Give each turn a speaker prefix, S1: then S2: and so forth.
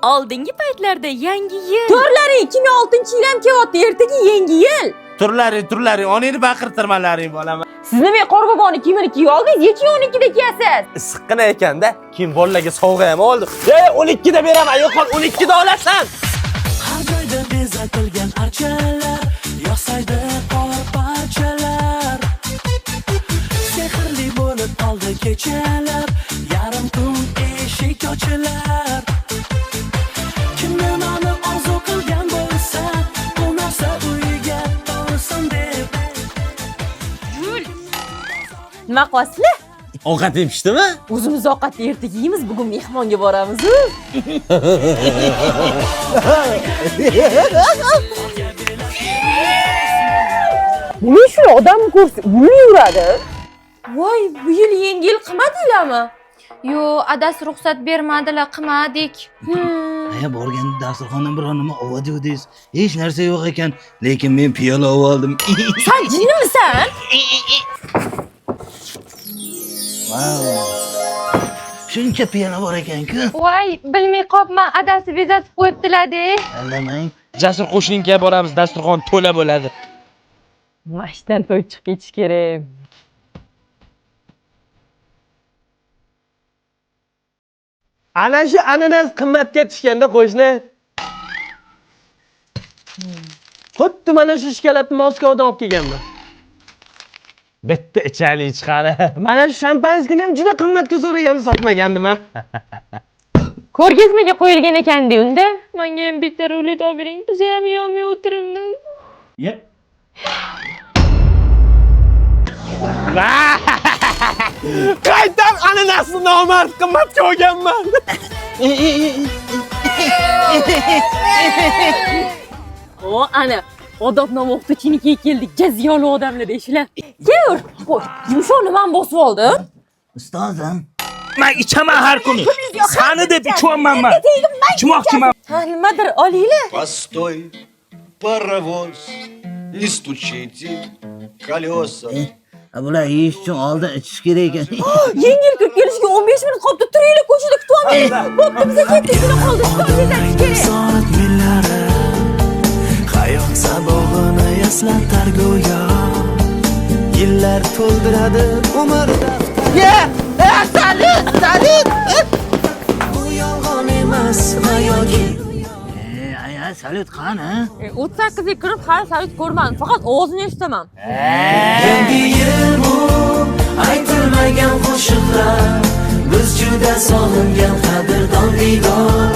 S1: Oldingi paytlarda yangi yil.
S2: To'rlari 2006-yil ham kelyapti, ertaga yangi yil.
S3: Turlari, oningni baqirtirmalaring bolaman.
S2: Siz nima Qorboboni kiyimini kiyib oldingiz, necha 12da kiyasiz?
S3: Issiqqina ekanda, keyin bolalarga sovg'a ham oldi. 12da beraman, yo'qol 12da olasan.
S4: Har joyda bezatilgan archalar, yosaydi qor parchalar. Sehrli bo'lib qoldi kechalar, yarim kun eshik ochilar. Kim nimani orzu qilgan bo'lsa, bu narsa uyiga borsin deb.
S2: Nima qilasizlar?
S3: Ovqat yemishdimi?
S2: O'zimiz ovqatni ertaga yeymiz, bugun mehmonga boramiz. Nima shu odam ko'rsa, uni yuradi. Voy, bu yil yangi yil qilmadinglarmi?
S1: Yo, adasi ruxsat bermadilar, qilmadik.
S5: Borganda dasturxondan biror nima oladiz. Hech narsa yo'q ekan, lekin men piyola oldim.
S2: Sen jinnimisan?
S5: Shuncha piyola bor ekan-ku.
S1: Voy, bilmay qopman, adasi bezatib qo'yibdilar-de.
S5: Aldamang.
S3: Jasur qo'shniga boramiz, dasturxon to'la bo'ladi.
S2: Mashdan to'y chiqib ketish kerak.
S3: Ana shu ananas qimmatga tushganda qo'shni. Xuddi mana shu shkalatni Moskvadan olib kelganman. Bitta ichalik chiqadi. Mana shu shampanskini ham juda qimmatga so'raganimni sotmagandim ha.
S2: Ko'rgazmaga qo'yilgan ekan-da unda.
S1: Menga ham bitta rulet olib bering, biz ham yomay o'tiribmiz.
S3: Qaydan ananasni nomard qimmatga olganman.
S2: O, ana, odobnoma o'qituvchinikiga keldik. Jaziyoli odamlar eshilar. Kel, qo'y. Yumshoqni men bosib oldim.
S5: Ustozim.
S6: Men ichaman har kuni. Sani deb ichmayman men. Ichmoqchiman.
S2: Ha, nimadir olinglar.
S7: Постой, паровоz, не стучите колеса.
S5: Bular yeyish uchun oldin ichish kerak ekan.
S2: Yangi yil kirib kelishiga 15 minut qoldi. Turinglar, ko'chada kutyapmiz. Bo'pti, biza ketdik, shuni qoldi. Shuni kerak.
S4: Soat millari hayot sabog'ini eslatar go'yo. Yillar to'ldiradi umr
S3: Salut!
S4: bu yolg'on emas hayogi.
S5: Aya, salut qani?
S2: 38 ga kirib hali salut ko'rmadim. Faqat ovozini eshitaman.
S4: Yangi yil bu aytilmagan qo'shiqlar, biz juda sog'ingan qadrdon diydor.